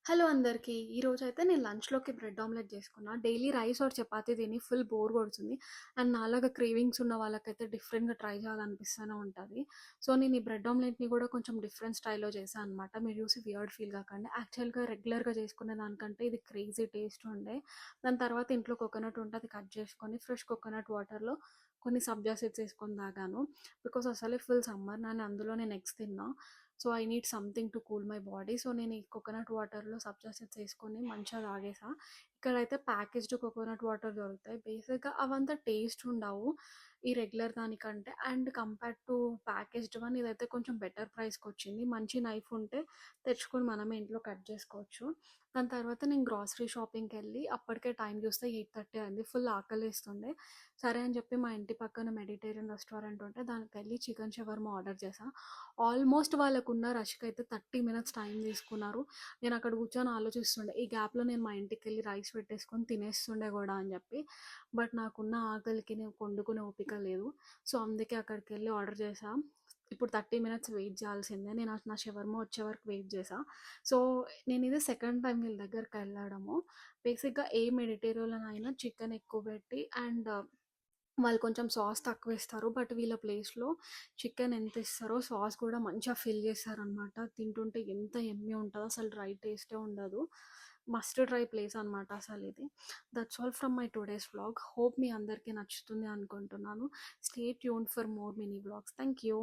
Hello అందరికీ. ఈరోజైతే నేను లంచ్‌లోకి బ్రెడ్ ఆమ్లెట్ చేసుకున్నా. డైలీ రైస్ ఆర్ చపాతీ తిని ఫుల్ బోర్ కొడుతుంది. అండ్ నాలాగా క్రేవింగ్స్ ఉన్న వాళ్ళకైతే డిఫరెంట్‌గా ట్రై చేయాలనిపిస్తూనే ఉంటది. సో, నేను ఈ బ్రెడ్ ఆమ్లెట్‌ని కూడా కొంచెం డిఫరెంట్ స్టైల్‌లో చేశా అనమాట. మీరు చూసి వియర్డ్ ఫీల్ కాకండి. యాక్చువల్‌గా రెగ్యులర్‌గా చేసుకునే దానికంటే ఇది క్రేజీ టేస్ట్ ఉండే. దాని తర్వాత ఇంట్లో కోకోనట్ ఉంటే అది కట్ చేసుకొని ఫ్రెష్ కోకోనట్ వాటర్‌లో కొన్ని సబ్జా సీడ్స్ ఏసుకొని తాగాను. బికాజ్ అసలే ఫుల్ సమ్మర్ అండ్ అందులో నేను ఎగ్స్ తిన్నా. So, I need something to cool my body. So, నేను ఈ కోకోనట్ వాటర్‌లో సబ్జా సీడ్స్ ఏసుకొని మంచిగా తాగేసా. ఇక్కడైతే ప్యాకేజ్డ్ కోకోనట్ వాటర్ దొరుకుతాయి. బేసిక్‌గా అవంతా టేస్ట్ ఉండవు. ఈ రెగ్యులర్ దానికంటే. And compare to packaged one ఇదైతే కొంచెం బెటర్ ప్రైస్‌కొచ్చింది. మంచి నైఫ్ ఉంటే తెచ్చుకొని మనమే ఇంట్లో కట్ చేసుకోవచ్చు. దాని తర్వాత నేను గ్రాసరీ షాపింగ్‌కెళ్ళి అప్పటికే టైం చూస్తే 8:30 అయింది. ఫుల్ ఆకలేస్తుండే. సరే అని చెప్పి మా ఇంటి పక్కన మెడిటేరియన్ రెస్టారెంట్ ఉంటే దానికెళ్ళి చికెన్ షవర్మా ఆర్డర్ చేశా. ఆల్మోస్ట్ వాళ్ళకున్న రష్‌కైతే 30 మినిట్స్ టైం తీసుకున్నారు. నేను అక్కడ కూర్చొని ఆలోచిస్తుండే. ఈ గ్యాప్‌లో నేను మా ఇంటికెళ్ళి రైస్ పెట్టేసుకొని తినేస్తుండే గూడా అని చెప్పి. బట్ నాకున్న ఆకలికి నేను వండుకునే ఓపిక లేదు. సో, అందుకే అక్కడికెళ్ళి ఆర్డర్ చేశా. ఇప్పుడు 30 మినిట్స్ వెయిట్ చేయాల్సిందే. నేను నా షవర్మా వచ్చే వరకు వెయిట్ చేశా. సో, నేనిది సెకండ్ టైమ్ వీళ్ళ దగ్గరికెళ్ళడము. బేసిక్‌గా ఏ మెడిటేరియన్‌లోనైనా చికెన్ ఎక్కువ పెట్టి అండ్ వాళ్ళు కొంచెం సాస్ తక్కువేస్తారు. బట్ వీళ్ళ ప్లేస్‌లో చికెన్ ఎంతిస్తారో సాస్ కూడా మంచిగా ఫిల్ చేస్తారనమాట. తింటుంటే ఎంత యమ్మీ ఉంటదో అసలు డ్రై టేస్టే ఉండదు. మస్ట్ ట్రై ప్లేస్ అనమాట అసలిది. That's all from my today's vlog. Hope మీ అందరికీ నచ్చుతుంది అనుకుంటున్నాను. Stay tuned for more mini vlogs. Thank you.